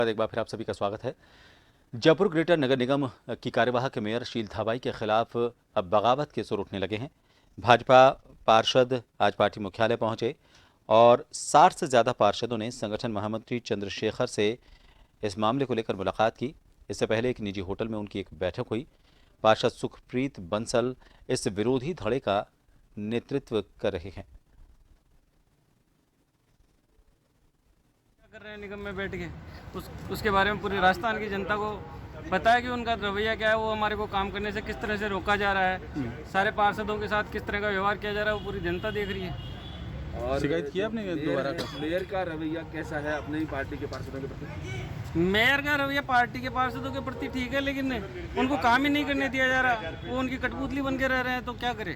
एक बार फिर आप सभी का स्वागत है। जयपुर ग्रेटर नगर निगम की कार्यवाहक मेयर शील धाबाई के खिलाफ अब बगावत के सुर उठने लगे हैं। भाजपा पार्षद आज पार्टी मुख्यालय पहुंचे और 60 से ज्यादा पार्षदों ने संगठन महामंत्री चंद्रशेखर से इस मामले को लेकर मुलाकात की। इससे पहले एक निजी होटल में उनकी एक बैठक हुई। पार्षद सुखप्रीत बंसल इस विरोधी धड़े का नेतृत्व कर रहे हैं। कर रहे हैं निगम में बैठ के उसके बारे में पूरी राजस्थान की जनता को पता है कि उनका रवैया क्या है, वो हमारे को काम करने से किस तरह से रोका जा रहा है, सारे पार्षदों के साथ किस तरह का व्यवहार किया जा रहा है, वो पूरी जनता देख रही है। और शिकायत किया आपने दोबारा? मेयर का रवैया कैसा है अपने ही पार्टी के पार्षदों के प्रति? मेयर का रवैया पार्टी के पार्षदों के प्रति ठीक है, लेकिन उनको काम ही नहीं करने दिया जा रहा, वो उनकी कठपुतली बन के रह रहे हैं, तो क्या करें।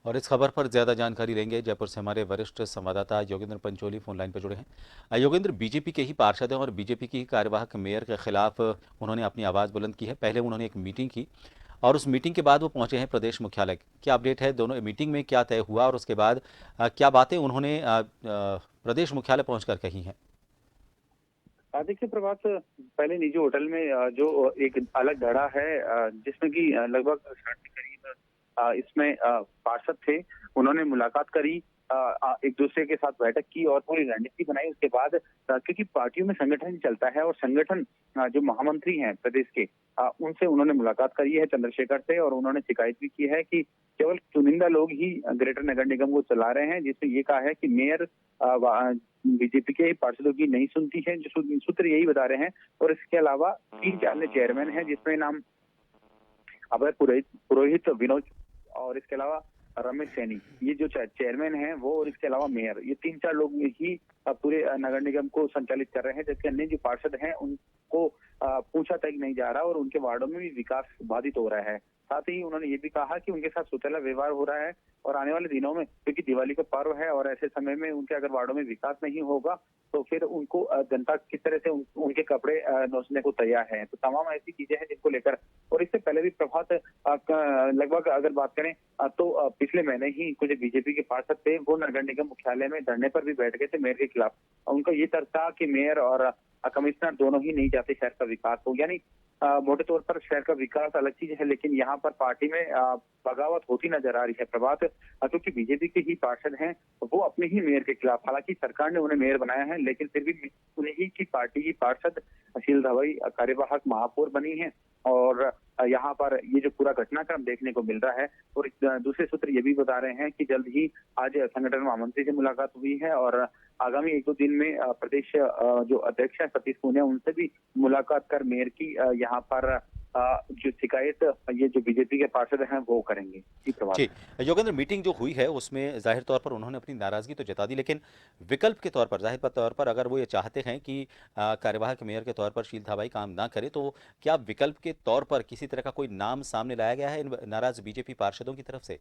और इस खबर पर ज्यादा जानकारी लेंगे। जयपुर से हमारे वरिष्ठ संवाददाता योगेंद्र पंचोली फोन लाइन पर जुड़े हैं। योगेंद्र, बीजेपी के ही पार्षद हैं और बीजेपी की कार्यवाहक मेयर के खिलाफ उन्होंने अपनी आवाज बुलंद की है। पहले उन्होंने एक मीटिंग की और उस मीटिंग के बाद वो पहुंचे हैं प्रदेश मुख्यालय। क्या अपडेट है, दोनों मीटिंग में क्या तय हुआ और उसके बाद क्या बातें उन्होंने प्रदेश मुख्यालय पहुंचकर कही हैं? देखिए प्रभात, पहले निजी होटल में जो एक अलग धड़ा है जिसमें कि लगभग 60 के करीब इसमें पार्षद थे, उन्होंने मुलाकात करी, एक दूसरे के साथ बैठक की और पूरी रणनीति बनाई। उसके बाद क्योंकि पार्टियों में संगठन चलता है और संगठन जो महामंत्री हैं प्रदेश के, उनसे उन्होंने मुलाकात करी है चंद्रशेखर से, और उन्होंने शिकायत भी की है कि केवल चुनिंदा लोग ही ग्रेटर नगर निगम को चला रहे हैं, जिसमें ये कहा है कि मेयर बीजेपी के पार्षदों की नहीं सुनती है, जो सूत्र यही बता रहे हैं। और इसके अलावा 3-4 चेयरमैन हैं, जिसमें नाम अभय पुरोहित, विनोद और इसके अलावा रमेश सैनी, ये जो चेयरमैन हैं वो, और इसके अलावा मेयर, ये 3-4 लोग ही पूरे नगर निगम को संचालित कर रहे हैं, जबकि अन्य जो पार्षद हैं उनको पूछा तक नहीं जा रहा और उनके वार्डों में भी विकास बाधित हो रहा है। साथ ही उन्होंने ये भी कहा कि उनके साथ सुतला व्यवहार हो रहा है और आने वाले दिनों में, क्योंकि दिवाली का पर्व है और ऐसे समय में उनके अगर वार्डों में विकास नहीं होगा तो फिर उनको जनता किस तरह से उनके कपड़े नोचने को तैयार है। तो तमाम ऐसी चीजें हैं जिनको लेकर, और इससे पहले भी प्रभात लगभग अगर बात करें तो पिछले महीने ही कुछ बीजेपी के पार्षद थे, वो नगर निगम मुख्यालय में धरने पर भी बैठ गए थे मेयर के खिलाफ। उनका ये तर्क था कि मेयर और कमिश्नर दोनों ही नहीं चाहते शहर का विकास हो, यानी मोटे तौर पर शहर का विकास अलग चीज है, लेकिन यहाँ पर पार्टी में बगावत होती नजर आ रही है प्रभात, क्योंकि बीजेपी के ही पार्षद हैं वो अपने ही मेयर के खिलाफ, हालांकि सरकार ने उन्हें मेयर बनाया है, लेकिन फिर भी उन्हीं की पार्टी की पार्षद शील धाबाई कार्यवाहक महापौर बनी है। और यहाँ पर ये जो पूरा घटनाक्रम देखने को मिल रहा है, और दूसरे सूत्र ये भी बता रहे हैं कि जल्द ही आज संगठन महामंत्री से मुलाकात हुई है और आगामी 1-2 दिन में प्रदेश जो अध्यक्ष है सतीश पूनिया, उनसे भी मुलाकात कर मेयर की यहाँ पर जो शिकायत ये जो बीजेपी के पार्षद हैं वो करेंगे। जी योगेंद्र, मीटिंग जो हुई है उसमें जाहिर तौर पर उन्होंने अपनी नाराजगी तो जता दी, लेकिन विकल्प के तौर पर, जाहिर तौर पर अगर वो ये चाहते हैं कि कार्यवाहक मेयर के तौर पर शील धाबाई काम ना करे, तो क्या विकल्प के तौर पर किसी तरह का कोई नाम सामने लाया गया है इन नाराज बीजेपी पार्षदों की तरफ से?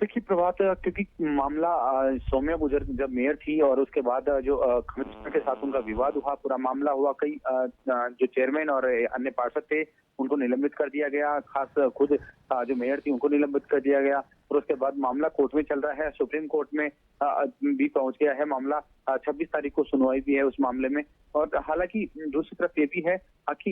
देखिए प्रभात, क्योंकि मामला सौम्या गुजर जब मेयर थी और उसके बाद जो कमिश्नर के साथ उनका विवाद हुआ, पूरा मामला हुआ, कई जो चेयरमैन और अन्य पार्षद थे उनको निलंबित कर दिया गया, खास खुद जो मेयर थी उनको निलंबित कर दिया गया। और उसके बाद मामला कोर्ट में चल रहा है, सुप्रीम कोर्ट में भी पहुंच गया है मामला, 26 तारीख को सुनवाई भी है उस मामले में। और हालांकि दूसरी तरफ ये भी है कि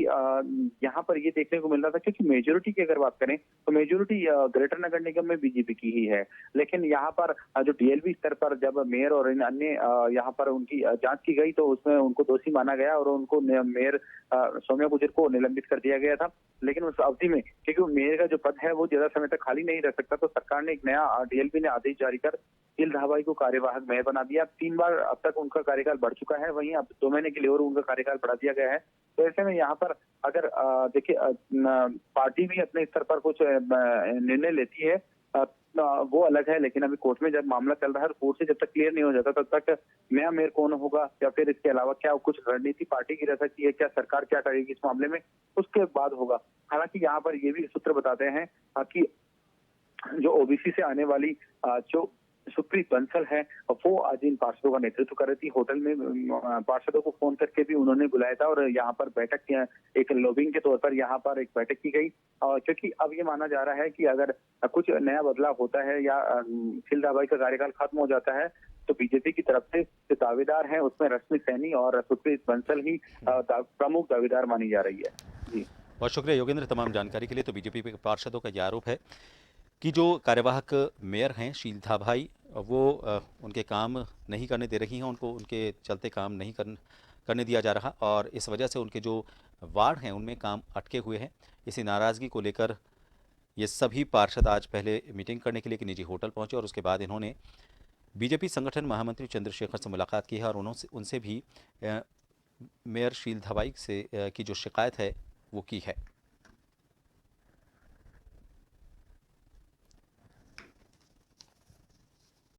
यहाँ पर ये देखने को मिल रहा था, क्योंकि मेजोरिटी की अगर बात करें तो मेजोरिटी ग्रेटर नगर निगम में बीजेपी की ही है, लेकिन यहाँ पर जो डीएलबी स्तर पर जब मेयर और इन अन्य यहाँ पर उनकी जांच की गई तो उसमें उनको दोषी माना गया और उनको मेयर सौम्या गुजर को निलंबित कर दिया गया था। लेकिन उस अवधि में, क्योंकि मेयर का जो पद है वो ज्यादा समय तक खाली नहीं रह सकता, तो सरकार ने एक नया डीएलबी ने आदेश जारी कर शील धाबाई को कार्यवाहक मेयर बना दिया। 3 बार अब तक उनका कार्यकाल बढ़ चुका है, वहीं अब 2 महीने के लिए और उनका कार्यकाल बढ़ा दिया गया है। तो ऐसे में यहाँ पर अगर देखिए पार्टी भी अपने स्तर पर कुछ निर्णय लेती है वो अलग है, लेकिन अभी कोर्ट में जब मामला चल रहा है, कोर्ट से जब तक क्लियर नहीं हो जाता तब तक नया मेयर कौन होगा या फिर इसके अलावा क्या कुछ रणनीति पार्टी की रह सकती है, क्या सरकार क्या करेगी इस मामले में, उसके बाद होगा। हालांकि यहाँ पर ये भी सूत्र बताते हैं कि जो ओबीसी से आने वाली जो सुप्रीत बंसल है, वो आज इन पार्षदों का नेतृत्व कर रही थी। होटल में पार्षदों को फोन करके भी उन्होंने बुलाया था और यहाँ पर बैठक एक लॉबिंग के तौर पर यहाँ पर एक बैठक की गई। और क्योंकि अब ये माना जा रहा है कि अगर कुछ नया बदलाव होता है या शील धाबाई का कार्यकाल खत्म हो जाता है तो बीजेपी की तरफ से जो दावेदार हैं उसमें रश्मि सैनी और सुप्रीत बंसल ही प्रमुख दावेदार मानी जा रही है। जी, बहुत शुक्रिया योगेंद्र तमाम जानकारी के लिए। तो बीजेपी के पार्षदों का यह आरोप है कि जो कार्यवाहक मेयर हैं शील धाबाई, वो उनके काम नहीं करने दे रही हैं, उनको उनके चलते काम नहीं करने दिया जा रहा और इस वजह से उनके जो वार्ड हैं उनमें काम अटके हुए हैं। इसी नाराज़गी को लेकर ये सभी पार्षद आज पहले मीटिंग करने के लिए एक निजी होटल पहुंचे और उसके बाद इन्होंने बीजेपी संगठन महामंत्री चंद्रशेखर से मुलाकात की है और उनसे भी मेयर शील धाबाई से की जो शिकायत है वो की है।